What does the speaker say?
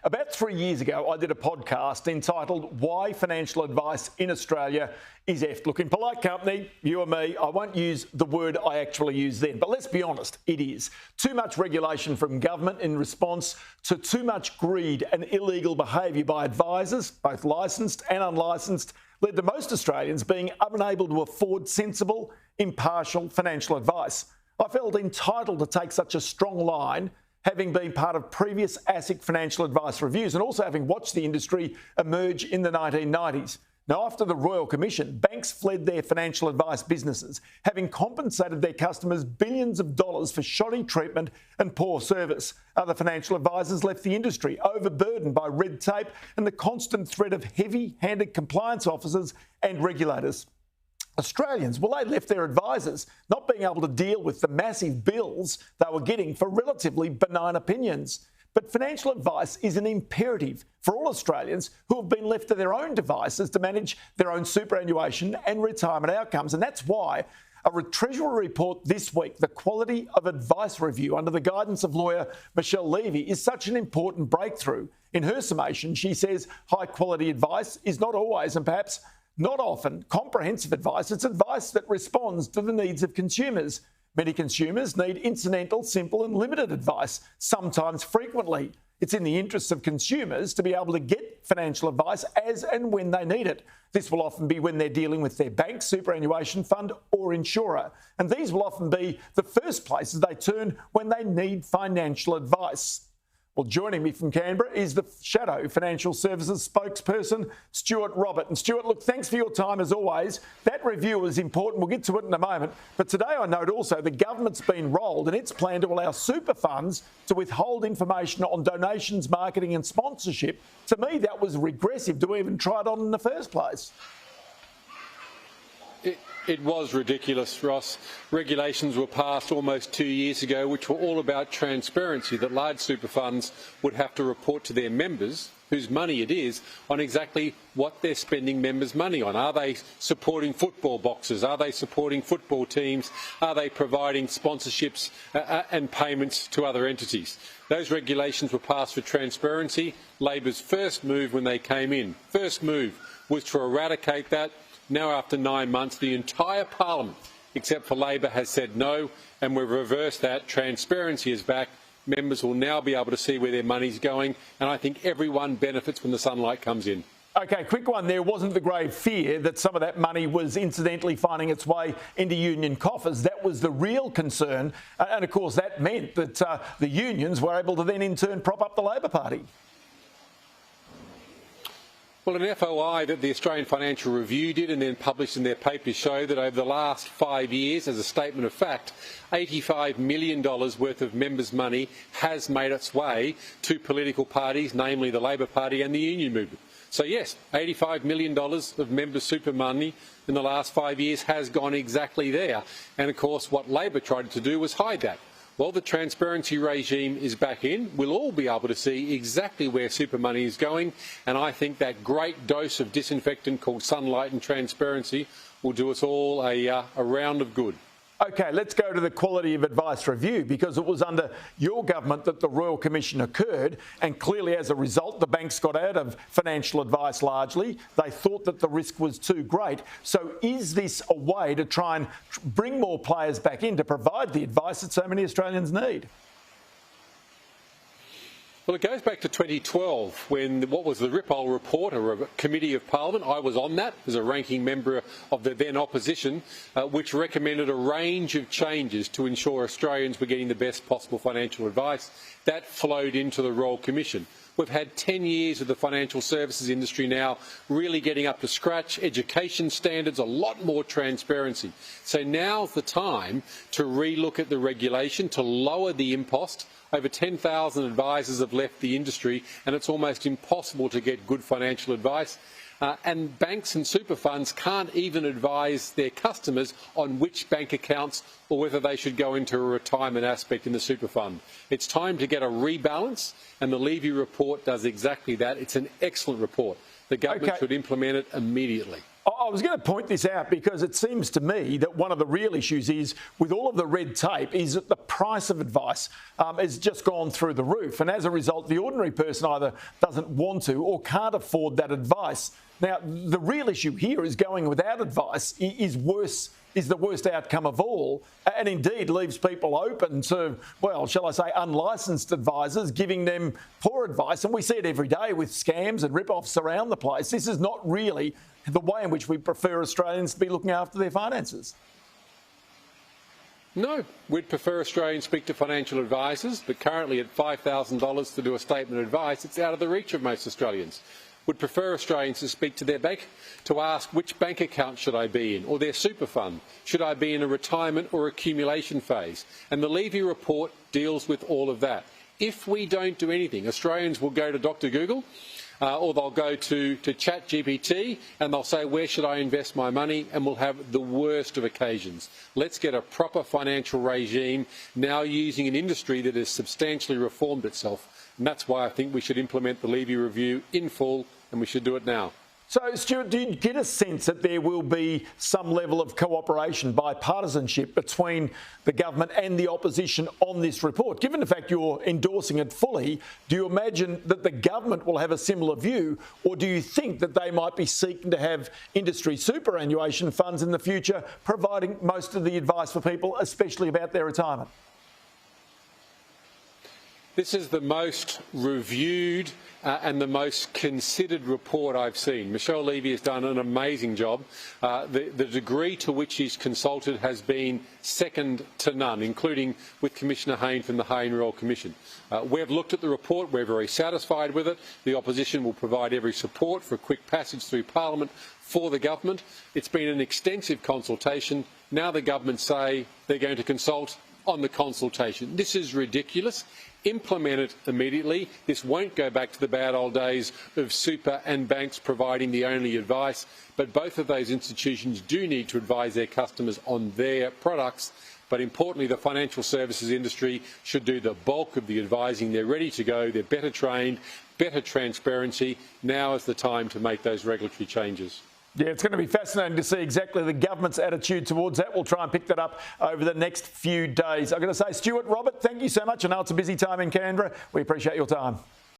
About 3 years ago, I did a podcast entitled Why Financial Advice in Australia is Effed. Look, in polite company, you or me, I won't use the word I actually used then, but let's be honest, it is. Too much regulation from government in response to too much greed and illegal behaviour by advisors, both licensed and unlicensed, led to most Australians being unable to afford sensible, impartial financial advice. I felt entitled to take such a strong line, having been part of previous ASIC financial advice reviews and also having watched the industry emerge in the 1990s. Now, after the Royal Commission, banks fled their financial advice businesses, having compensated their customers billions of dollars for shoddy treatment and poor service. Other financial advisors left the industry, overburdened by red tape and the constant threat of heavy-handed compliance officers and regulators. Australians, well, they left their advisors not being able to deal with the massive bills they were getting for relatively benign opinions. But financial advice is an imperative for all Australians who have been left to their own devices to manage their own superannuation and retirement outcomes. And that's why a Treasury report this week, the Quality of Advice Review under the guidance of lawyer Michelle Levy, is such an important breakthrough. In her summation, she says high quality advice is not always and perhaps not often comprehensive advice. It's advice that responds to the needs of consumers. Many consumers need incidental, simple and limited advice, sometimes frequently. It's in the interests of consumers to be able to get financial advice as and when they need it. This will often be when they're dealing with their bank, superannuation fund or insurer. And these will often be the first places they turn when they need financial advice. Well, joining me from Canberra is the Shadow Financial Services spokesperson, Stuart Robert. And Stuart, look, thanks for your time as always. That review is important. We'll get to it in a moment. But today I note also the government's been rolled in its plan to allow superfunds to withhold information on donations, marketing and sponsorship. To me, that was regressive to even try it on in the first place. It was ridiculous, Ross. Regulations were passed almost 2 years ago, which were all about transparency, that large super funds would have to report to their members, whose money it is, on exactly what they're spending members' money on. Are they supporting football boxes? Are they supporting football teams? Are they providing sponsorships and payments to other entities? Those regulations were passed for transparency. Labor's first move when they came in, was to eradicate that. Now, after 9 months, the entire parliament, except for Labor, has said no, and we've reversed that. Transparency is back. Members will now be able to see where their money's going, and I think everyone benefits when the sunlight comes in. OK, quick one there. Wasn't the grave fear that some of that money was incidentally finding its way into union coffers? That was the real concern. And, of course, that meant that the unions were able to then, in turn, prop up the Labor Party. Well, an FOI that the Australian Financial Review did and then published in their papers show that over the last 5 years, as a statement of fact, $85 million worth of members' money has made its way to political parties, namely the Labor Party and the union movement. So yes, $85 million of members' super money in the last 5 years has gone exactly there. And of course, what Labor tried to do was hide that. Well, the transparency regime is back in. We'll all be able to see exactly where super money is going, and I think that great dose of disinfectant called sunlight and transparency will do us all a round of good. OK, let's go to the Quality of Advice Review, because it was under your government that the Royal Commission occurred, and clearly as a result the banks got out of financial advice largely. They thought that the risk was too great. So is this a way to try and bring more players back in to provide the advice that so many Australians need? Well, it goes back to 2012 when what was the Ripoll report, a committee of Parliament. I was on that as a ranking member of the then opposition, which recommended a range of changes to ensure Australians were getting the best possible financial advice. That flowed into the Royal Commission. We've had 10 years of the financial services industry now really getting up to scratch, education standards, a lot more transparency. So now's the time to relook at the regulation, to lower the impost. Over 10,000 advisors have left the industry, and it's almost impossible to get good financial advice. And banks and super funds can't even advise their customers on which bank accounts or whether they should go into a retirement aspect in the super fund. It's time to get a rebalance, and the Levy report does exactly that. It's an excellent report. The government should implement it immediately. I was going to point this out because it seems to me that one of the real issues is, with all of the red tape, is that the price of advice has just gone through the roof. And as a result, the ordinary person either doesn't want to or can't afford that advice. Now, the real issue here is going without advice is the worst outcome of all, and indeed leaves people open to, well, shall I say, unlicensed advisors giving them poor advice. And we see it every day with scams and rip-offs around the place. This is not really the way in which we prefer Australians to be looking after their finances. No, we'd prefer Australians speak to financial advisors, but currently at $5,000 to do a statement of advice, it's out of the reach of most Australians. Would prefer Australians to speak to their bank to ask which bank account should I be in, or their super fund. Should I be in a retirement or accumulation phase? And the Levy report deals with all of that. If we don't do anything, Australians will go to Dr. Google or they'll go to ChatGPT and they'll say, where should I invest my money? And we'll have the worst of occasions. Let's get a proper financial regime now using an industry that has substantially reformed itself. And that's why I think we should implement the Levy review in full, and we should do it now. So, Stuart, do you get a sense that there will be some level of cooperation, bipartisanship between the government and the opposition on this report? Given the fact you're endorsing it fully, do you imagine that the government will have a similar view, or do you think that they might be seeking to have industry superannuation funds in the future providing most of the advice for people, especially about their retirement? This is the most reviewed and the most considered report I've seen. Michelle Levy has done an amazing job. The degree to which he's consulted has been second to none, including with Commissioner Hayne from the Hayne Royal Commission. We've looked at the report. We're very satisfied with it. The opposition will provide every support for a quick passage through Parliament for the government. It's been an extensive consultation. Now the government say they're going to consult on the consultation. This is ridiculous. Implement it immediately. This won't go back to the bad old days of super and banks providing the only advice, but both of those institutions do need to advise their customers on their products. But importantly, the financial services industry should do the bulk of the advising. They're ready to go. They're better trained, better transparency. Now is the time to make those regulatory changes. Yeah, it's going to be fascinating to see exactly the government's attitude towards that. We'll try and pick that up over the next few days. I'm going to say, Stuart, Robert, thank you so much. I know it's a busy time in Canberra. We appreciate your time.